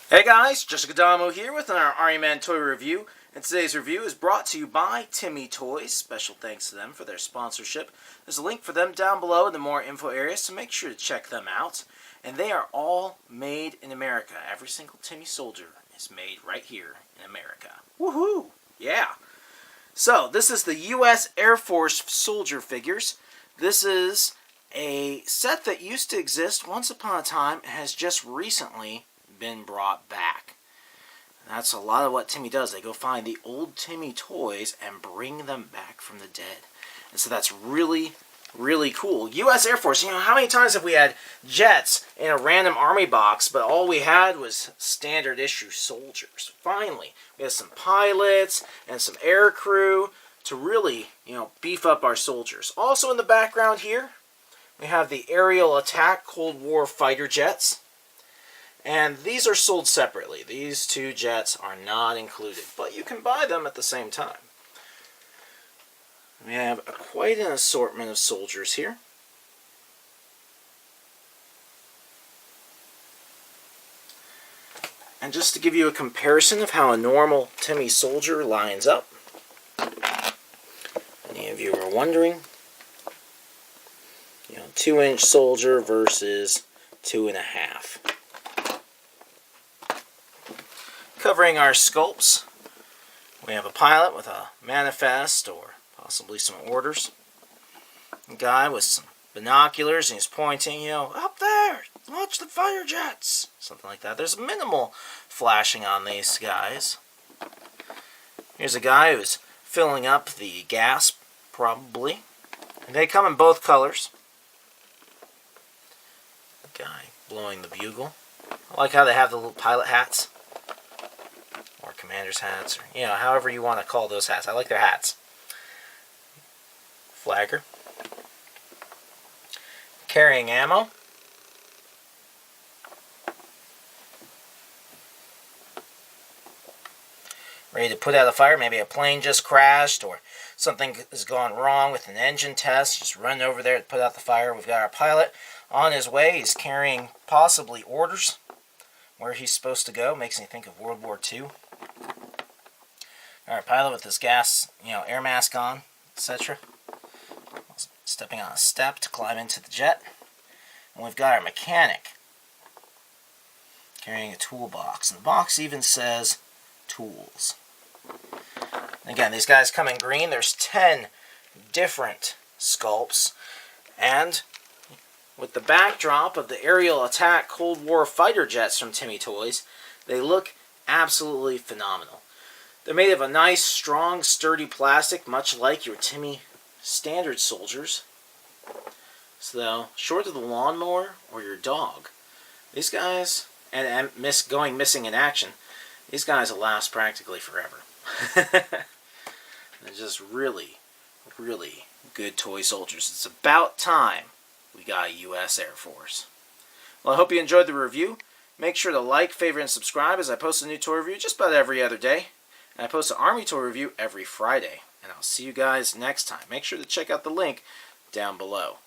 Hey guys, Jessica Damo here with our Iron Man toy review, and today's review is brought to you by Timmy Toys. Special thanks to them for their sponsorship. There's a link for them down below in the more info area, so make sure to check them out. And they are all made in America. Every single Timmy soldier is made right here in America. Woohoo! Yeah! So, this is the U.S. Air Force soldier figures. This is a set that used to exist once upon a time and has just recently been brought back. That's a lot of what Timmy does. They go find the old Timmy toys and bring them back from the dead. And so that's really, really cool. U.S. Air Force, how many times have we had jets in a random army box, but all we had was standard issue soldiers? Finally, we have some pilots and some air crew to really, beef up our soldiers. Also in the background here, we have the aerial attack Cold War fighter jets. And these are sold separately. These two jets are not included, but you can buy them at the same time. We have quite an assortment of soldiers here. And just to give you a comparison of how a normal Timmy soldier lines up, any of you are wondering, 2-inch soldier versus 2.5. Covering our sculpts, we have a pilot with a manifest or possibly some orders. A guy with some binoculars and he's pointing, up there, watch the fighter jets. Something like that. There's minimal flashing on these guys. Here's a guy who's filling up the gas, probably. And they come in both colors. A guy blowing the bugle. I like how they have the little pilot hats. Or commander's hats, or however you want to call those hats. I like their hats. Flagger. Carrying ammo. Ready to put out a fire. Maybe a plane just crashed or something has gone wrong with an engine test. Just run over there to put out the fire. We've got our pilot on his way. He's carrying possibly orders where he's supposed to go. Makes me think of World War II. Our pilot with his gas, air mask on, etc. Stepping on a step to climb into the jet. And we've got our mechanic carrying a toolbox. And the box even says tools. And again, these guys come in green. There's 10 different sculpts. And with the backdrop of the aerial attack Cold War fighter jets from Timmy Toys, they look absolutely phenomenal. They're made of a nice, strong, sturdy plastic, much like your Timmy standard soldiers. So, short of the lawnmower or your dog, these guys, and going missing in action, these guys will last practically forever. They're just really, really good toy soldiers. It's about time we got a U.S. Air Force. Well, I hope you enjoyed the review. Make sure to like, favorite, and subscribe as I post a new toy review just about every other day. And I post an Army toy review every Friday. And I'll see you guys next time. Make sure to check out the link down below.